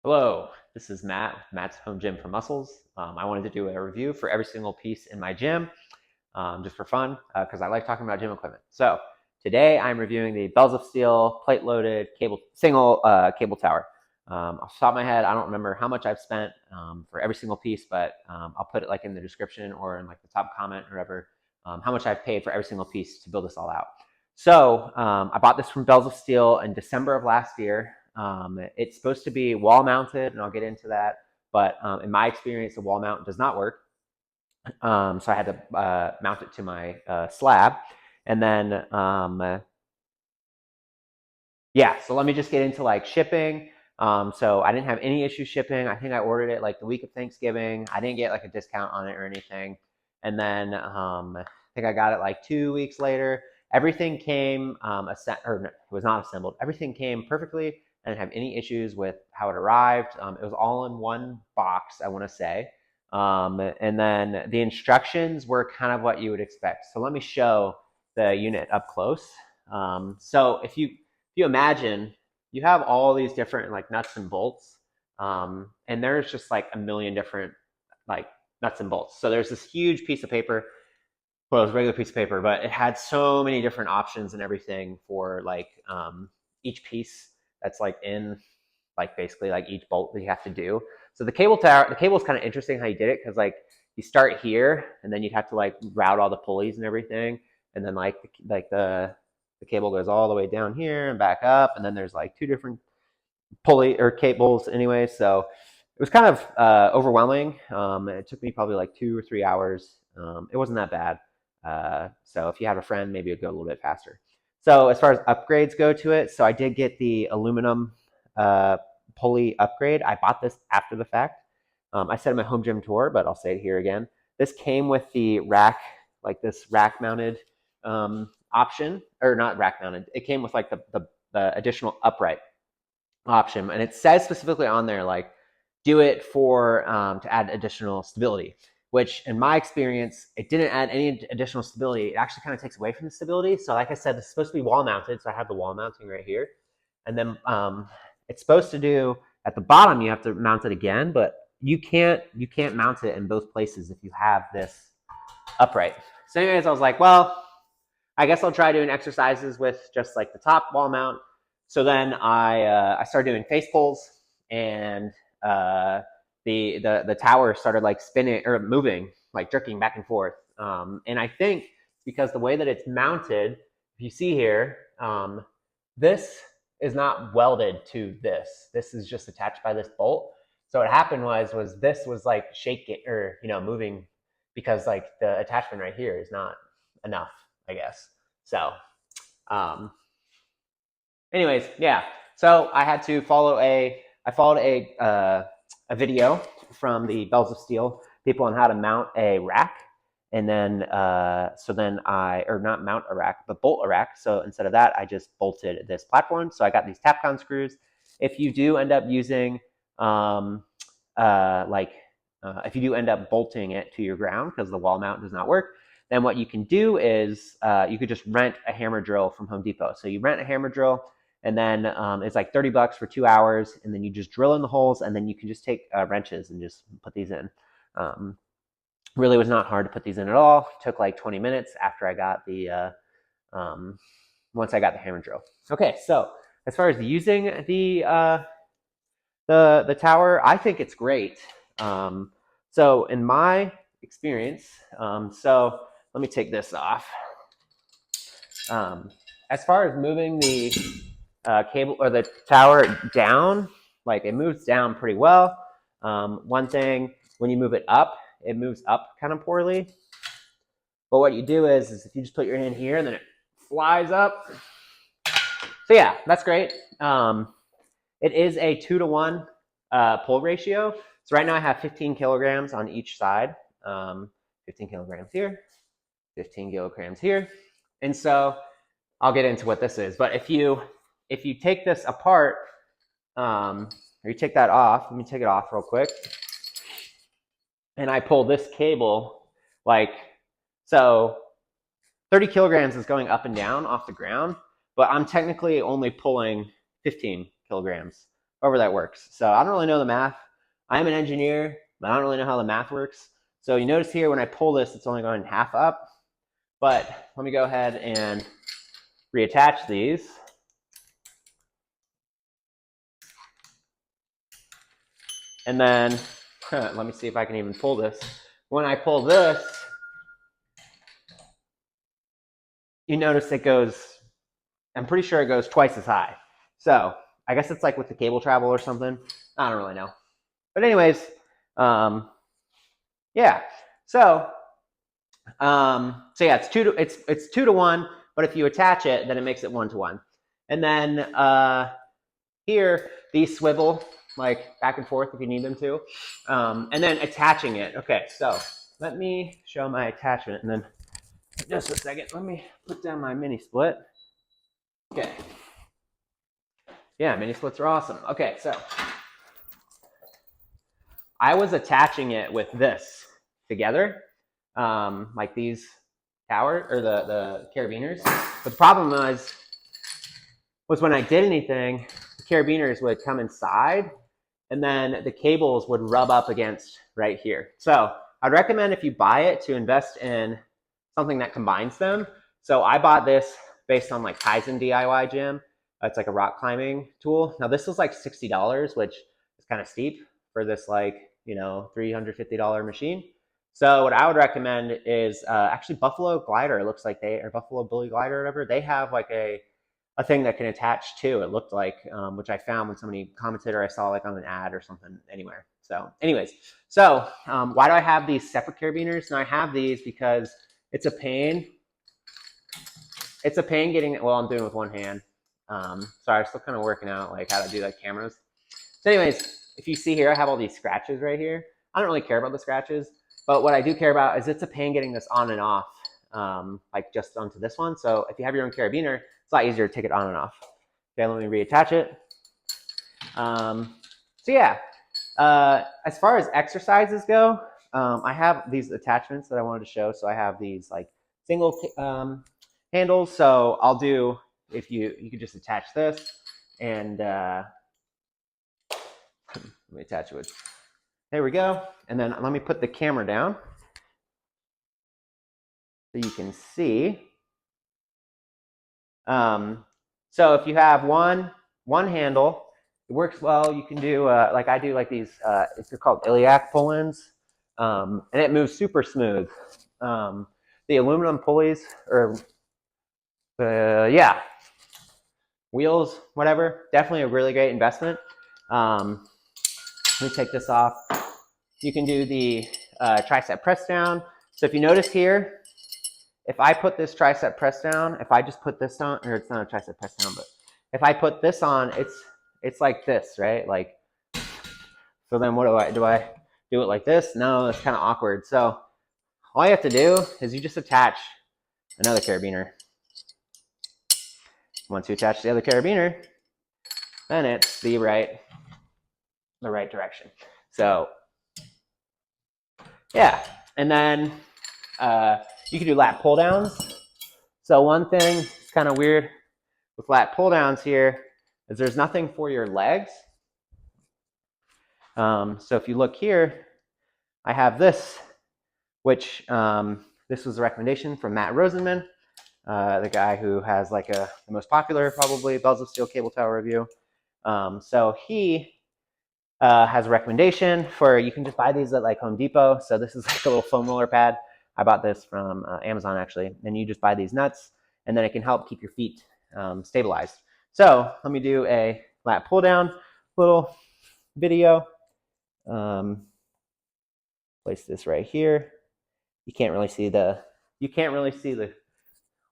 Hello, this is Matt with Matt's Home Gym for Muscles. I wanted to do a review for every single piece in my gym just for fun because I like talking about gym equipment. So today I'm reviewing the Bells of Steel plate loaded single cable tower. Off the top of my head, I don't remember how much I've spent for every single piece, but I'll put it like in the description or in like the top comment or whatever, how much I've paid for every single piece to build this all out. So I bought this from Bells of Steel in December of last year. It's supposed to be wall mounted, and I'll get into that. But in my experience, the wall mount does not work. So I had to mount it to my slab. And then, yeah, so let me just get into like shipping. So I didn't have any issue shipping. I think I ordered it like the week of Thanksgiving. I didn't get like a discount on it or anything. And then I think I got it like 2 weeks later. Everything came, or no, it was not assembled. Everything came perfectly. I didn't have any issues with how it arrived. It was all in one box, I want to say. And then the instructions were kind of what you would expect. So let me show the unit up close. So if you imagine, you have all these different like nuts and bolts, and there's just like a million different like nuts and bolts. So there's this huge piece of paper. Well, it was a regular piece of paper, but it had so many different options and everything for like each piece that's like in like basically like each bolt that you have to do. So the cable tower, the cable is kind of interesting how you did it because like you start here and then you'd have to like route all the pulleys and everything, and then the cable goes all the way down here and back up, and then there's like two different pulley or cables anyway. So it was kind of overwhelming. It took me probably like 2 or 3 hours. It wasn't that bad. So if you have a friend, maybe it'd go a little bit faster. So as far as upgrades go to it, so I did get the aluminum uh, pulley upgrade. I bought this after the fact. I said in my home gym tour, but I'll say it here again. This came with the rack, like this rack mounted option, or not rack mounted. It came with like the additional upright option, and it says specifically on there like do it for to add additional stability. Which, in my experience, it didn't add any additional stability. It actually kind of takes away from the stability. So, like I said, this is supposed to be wall mounted. So I have the wall mounting right here, and then it's supposed to do at the bottom. You have to mount it again, but you can't mount it in both places if you have this upright. So, anyways, I was like, well, I guess I'll try doing exercises with just like the top wall mount. So then I started doing face pulls, and the tower started like spinning or moving, like jerking back and forth. And I think because the way that it's mounted, if you see here, this is not welded to this. This is just attached by this bolt. So what happened was this was like shaking or moving because like the attachment right here is not enough, I guess. So, um, anyways, yeah. So I followed a video from the Bells of Steel people on how to mount a rack, and then so then or not mount a rack, but bolt a rack. So instead of that, I just bolted this platform. So I got these Tapcon screws. If you do end up using um, like if you do end up bolting it to your ground because the wall mount does not work, then what you can do is you could just rent a hammer drill from Home Depot. So you rent a hammer drill, and then it's like $30 for 2 hours, and then you just drill in the holes, and then you can just take wrenches and just put these in. Really was not hard to put these in at all. It took like 20 minutes after I got once I got the hammer drill. Okay, so as far as using the tower, I think it's great. So in my experience, so let me take this off. As far as moving the cable or the tower down, like it moves down pretty well. One thing, when you move it up, it moves up kind of poorly. But what you do is if you just put your hand here and then it flies up. So yeah, that's great. It is a 2-to-1 pull ratio. So right now I have 15 kilograms on each side. 15 kilograms here, 15 kilograms here. And so I'll get into what this is. But if you take this apart, or you take that off, let me take it off real quick. And I pull this cable, like, so 30 kilograms is going up and down off the ground, but I'm technically only pulling 15 kilograms. however that works. So I don't really know the math. I'm an engineer, but I don't really know how the math works. So you notice here when I pull this, it's only going half up. But let me go ahead and reattach these. And then, let me see if I can even pull this. When I pull this, you notice it goes, I'm pretty sure it goes twice as high. So I guess it's like with the cable travel or something. I don't really know. But anyways, yeah. So yeah, it's 2 to 1. But if you attach it, then it makes it 1 to 1. And then here these swivel like back and forth if you need them to. And then attaching it. Okay, so let me show my attachment, and then just a second, let me put down my mini split. Okay. Yeah, mini splits are awesome. Okay, so I was attaching it with this together, like these tower or the carabiners. But the problem was when I did anything, the carabiners would come inside, and then the cables would rub up against right here. So I'd recommend if you buy it to invest in something that combines them. So I bought this based on like Kaizen DIY gym. It's like a rock climbing tool. Now this was like $60, which is kind of steep for this like, you know, $350 machine. So what I would recommend is actually Buffalo Glider. It looks like or Buffalo Bully Glider or whatever. They have like a thing that can attach to, it looked like, which I found when somebody commented or I saw like on an ad or something anywhere. So anyways, so why do I have these separate carabiners? Now I have these because it's a pain. It's a pain getting it. Well, I'm doing it with one hand. Sorry, I'm still kind of working out like how to do like cameras. So anyways, if you see here, I have all these scratches right here. I don't really care about the scratches, but what I do care about is it's a pain getting this on and off, like just onto this one. So if you have your own carabiner, it's a lot easier to take it on and off. Okay, let me reattach it. So yeah, as far as exercises go, I have these attachments that I wanted to show. So I have these like single handles. So I'll do, if you could just attach this and let me attach it with, there we go. And then let me put the camera down so you can see. So if you have one handle, it works well. You can do like I do like these. They're called iliac pull-ins, and it moves super smooth. The aluminum pulleys, or yeah, wheels, whatever. Definitely a really great investment. Let me take this off. You can do the tricep press down. So if you notice here, if I put this tricep press down, if I just put this on, or it's not a tricep press down, but if I put this on, it's like this, right? Like, so then what do I do it like this? No, it's kind of awkward. So all you have to do is you just attach another carabiner. Once you attach the other carabiner, then it's the right direction. So yeah, and then you can do lat pull downs. So one thing that's kind of weird with lat pull downs here is there's nothing for your legs. So if you look here, I have this, which this was a recommendation from Matt Rosenman, the guy who has like the most popular probably Bells of Steel cable tower review. So he has a recommendation for, you can just buy these at like Home Depot. So this is like a little foam roller pad. I bought this from Amazon actually. And you just buy these nuts, and then it can help keep your feet stabilized. So let me do a lat pull down little video. Place this right here. You can't really see the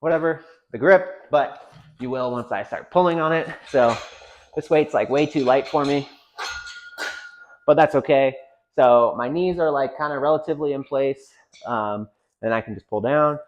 whatever, the grip, but you will once I start pulling on it. So this weight's like way too light for me, but that's okay. So my knees are like kind of relatively in place. Then I can just pull down,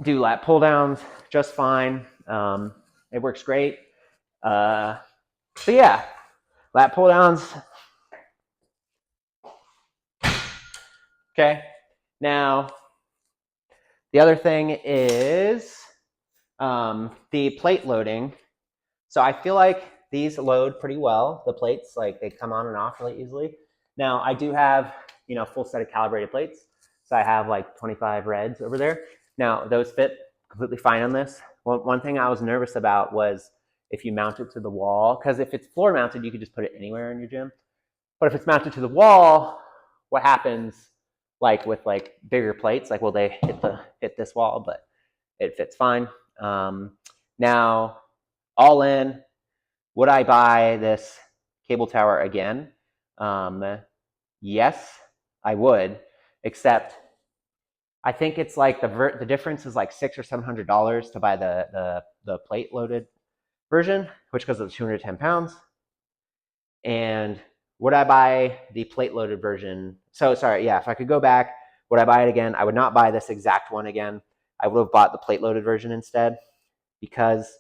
do lat pull downs just fine. It works great. So yeah, lat pull downs. Okay. Now, the other thing is the plate loading. So I feel like these load pretty well. The plates, like they come on and off really easily. Now I do have, full set of calibrated plates. So I have like 25 reds over there. Now those fit completely fine on this. One thing I was nervous about was if you mount it to the wall, because if it's floor mounted, you could just put it anywhere in your gym. But if it's mounted to the wall, what happens like with like bigger plates? Like, will they hit this wall? But it fits fine. Now, all in, would I buy this cable tower again? Yes, I would, except I think it's like the difference is like $600 or $700 to buy the plate loaded version, which goes up to 210 pounds. And would I buy the plate loaded version? So sorry, yeah, if I could go back, would I buy it again? I would not buy this exact one again. I would have bought the plate loaded version instead, because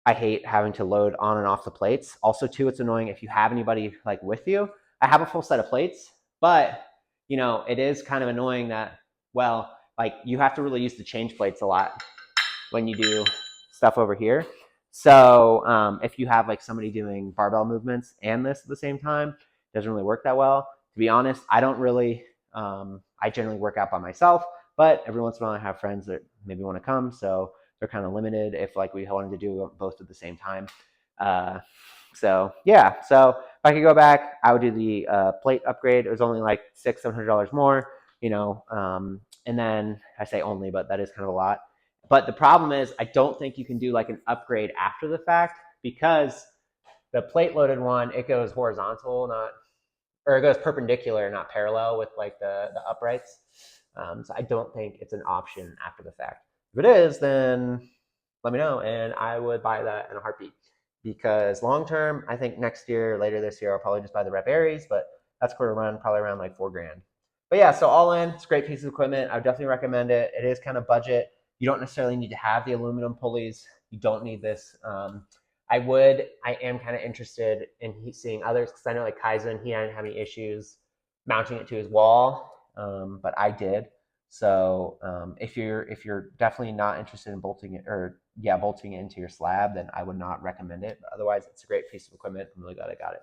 I hate having to load on and off the plates. Also, too, it's annoying if you have anybody like with you. I have a full set of plates, but it is kind of annoying that, well, like you have to really use the change plates a lot when you do stuff over here. So if you have like somebody doing barbell movements and this at the same time, it doesn't really work that well. To be honest, I don't really, I generally work out by myself, but every once in a while I have friends that maybe want to come. So they're kind of limited if like we wanted to do both at the same time. So yeah, so if I could go back, I would do the plate upgrade. It was only like $600-700 more, and then I say only, but that is kind of a lot. But the problem is I don't think you can do like an upgrade after the fact, because the plate loaded one, it goes horizontal, or it goes perpendicular, not parallel with like the uprights. So I don't think it's an option after the fact. If it is, then let me know, and I would buy that in a heartbeat. Because long term, I think next year, later this year, I'll probably just buy the Rep Aries, but that's going to run probably around like $4,000. But yeah, so all in, it's a great piece of equipment. I would definitely recommend it. It is kind of budget. You don't necessarily need to have the aluminum pulleys. You don't need this. I am kind of interested in seeing others, because I know like Kaizen, he didn't have any issues mounting it to his wall, but I did. So if you're definitely not interested in bolting it into your slab, then I would not recommend it. But otherwise, it's a great piece of equipment. I'm really glad I got it.